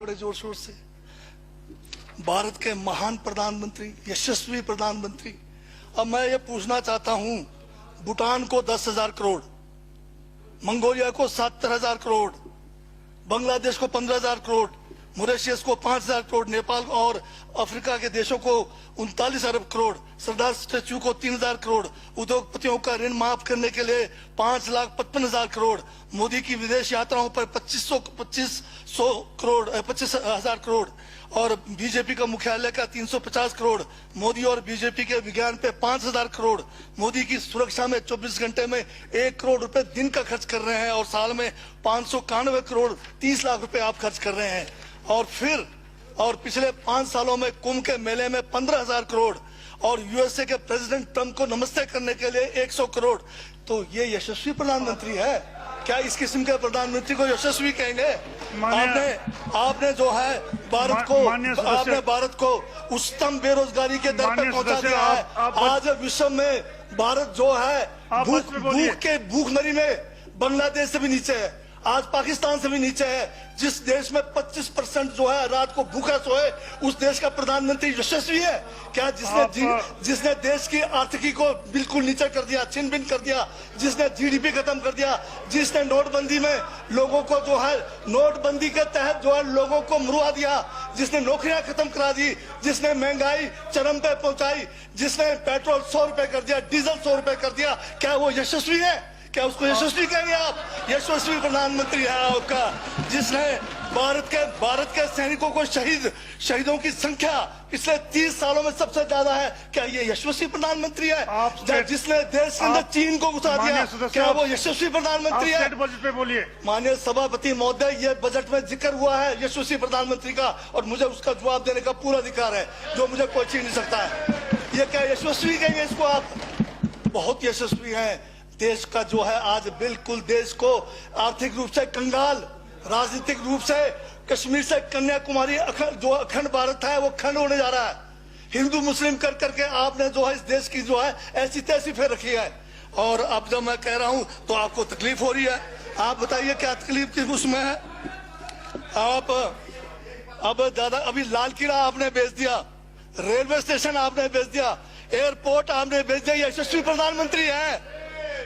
बड़े जोर शोर से भारत के महान प्रधानमंत्री, यशस्वी प्रधानमंत्री। अब मैं ये पूछना चाहता हूं, भूटान को 10,000 करोड़, मंगोलिया को 70,000 करोड़, बांग्लादेश को 15,000 करोड़, मॉरिशस को 5,000 करोड़, नेपाल और अफ्रीका के देशों को 39 अरब करोड़, सरदार स्टैच्यू को 3,000 करोड़, उद्योगपतियों का ऋण माफ करने के लिए 5,55,000 करोड़, मोदी की विदेश यात्राओं पर 25,000 करोड़ और बीजेपी का मुख्यालय का 350 करोड़, मोदी और बीजेपी के विज्ञान पे 5,000 करोड़, मोदी की सुरक्षा में 24 घंटे में 1 करोड़ रुपए दिन का खर्च कर रहे हैं और साल में 591 करोड़ 30 लाख रुपए आप खर्च कर रहे हैं। और पिछले 5 सालों में कुंभ के मेले में 15,000 करोड़ और यूएसए के प्रेसिडेंट ट्रंप को नमस्ते करने के लिए 100 करोड़। तो ये यशस्वी प्रधानमंत्री है क्या? इस किस्म के प्रधानमंत्री को यशस्वी कहेंगे? आपने जो है भारत को उच्चतम बेरोजगारी के दर पर पहुंचा दिया है। आज विश्व में भारत जो है भूखमरी में बांग्लादेश से भी नीचे है, आज पाकिस्तान से भी नीचे है। जिस देश में 25% जो है रात को भूखा सोए, उस देश का प्रधानमंत्री यशस्वी है क्या? जिसने देश की आर्थिकी को बिल्कुल नीचे कर दिया, छिन भिन कर दिया, जिसने जीडीपी खत्म कर दिया, जिसने नोटबंदी में लोगों को जो है नोटबंदी के तहत जो है लोगों को मरवा दिया, जिसने नौकरियां खत्म करा दी, जिसने महंगाई चरम पे पहुंचाई, जिसने पेट्रोल 100 रुपए कर दिया, डीजल 100 रुपए कर दिया, क्या वो यशस्वी है? क्या उसको यशस्वी कहेंगे आप? यशस्वी प्रधानमंत्री है आपका, जिसने भारत के सैनिकों को शहीदों की संख्या पिछले 30 सालों में सबसे ज्यादा है। क्या ये यशस्वी प्रधानमंत्री है? जिसने देश के अंदर चीन को घुसा दिया, क्या वो यशस्वी प्रधानमंत्री है? बजट पे बोलिए। माननीय सभापति महोदय, ये बजट में जिक्र हुआ है यशस्वी प्रधानमंत्री का और मुझे उसका जवाब देने का पूरा अधिकार है, जो मुझे कोई छीन नहीं सकता है। ये क्या यशस्वी कहेंगे इसको आप? बहुत यशस्वी है। देश का जो है आज बिल्कुल देश को आर्थिक रूप से कंगाल, राजनीतिक रूप से कश्मीर से कन्याकुमारी जो अखंड भारत है वो खंड होने जा रहा है। हिंदू मुस्लिम कर करके आपने जो है इस देश की जो है ऐसी तैसी फेर रखी है। और अब जब मैं कह रहा हूं तो आपको तकलीफ हो रही है। आप बताइए क्या तकलीफ की उसमें है? आप अब दादा अभी लाल किला आपने बेच दिया, रेलवे स्टेशन आपने बेच दिया, एयरपोर्ट आपने बेच दिया। यशस्वी प्रधानमंत्री है।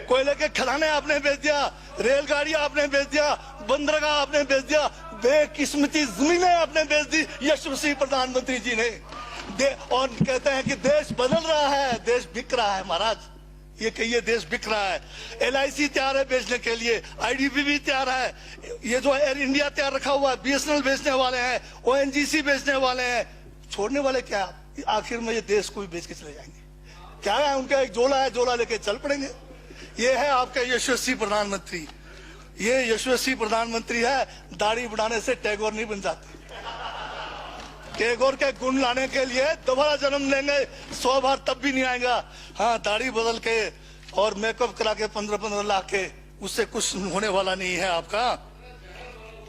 कोयले के खदाने आपने बेच दिया, रेलगाड़ी आपने बेच दिया, बंदरगाह आपने बेच दिया, बेकिस्मती जमीनें आपने बेच दी यशस्वी प्रधानमंत्री जी ने। और कहते हैं कि देश बदल रहा है, देश बिक रहा है। महाराज ये कहिए देश बिक रहा है। LIC तैयार है बेचने के लिए, IDB भी तैयार है, ये जो एयर इंडिया तैयार रखा हुआ है, BSNL बेचने वाले हैं, ONGC बेचने वाले हैं। छोड़ने वाले क्या? आखिर में ये देश को भी बेच के चले जाएंगे। क्या है उनका? एक झोला है, झोला लेके चल पड़ेंगे। ये है आपका यशस्वी प्रधानमंत्री। ये यशस्वी प्रधानमंत्री है। दाढ़ी बढ़ाने से टैगोर नहीं बन जाते। टैगोर के गुण लाने के लिए दोबारा जन्म लेंगे 100 बार तब भी नहीं आएगा। हाँ, दाढ़ी बदल के और मेकअप करा के 15-15 लाख के, उससे कुछ होने वाला नहीं है आपका।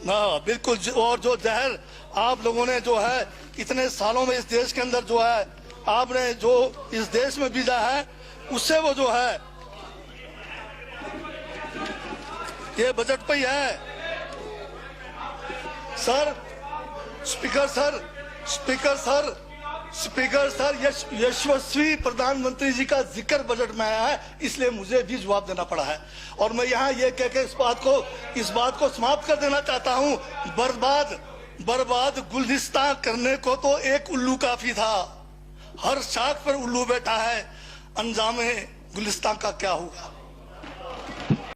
हाँ बिल्कुल। और जो जहर आप लोगों ने जो है इतने सालों में इस देश के अंदर जो है आपने जो इस देश में बीजा है, उससे वो जो है ये बजट पे ही है। सर स्पीकर सर यशस्वी प्रधानमंत्री जी का जिक्र बजट में आया है, इसलिए मुझे भी जवाब देना पड़ा है। और मैं यहाँ ये कह के इस बात को समाप्त कर देना चाहता हूँ, बर्बाद गुलदस्ता करने को तो एक उल्लू काफी था, हर शाख पर उल्लू बैठा है, अंजामे गुलिस्तान का क्या होगा?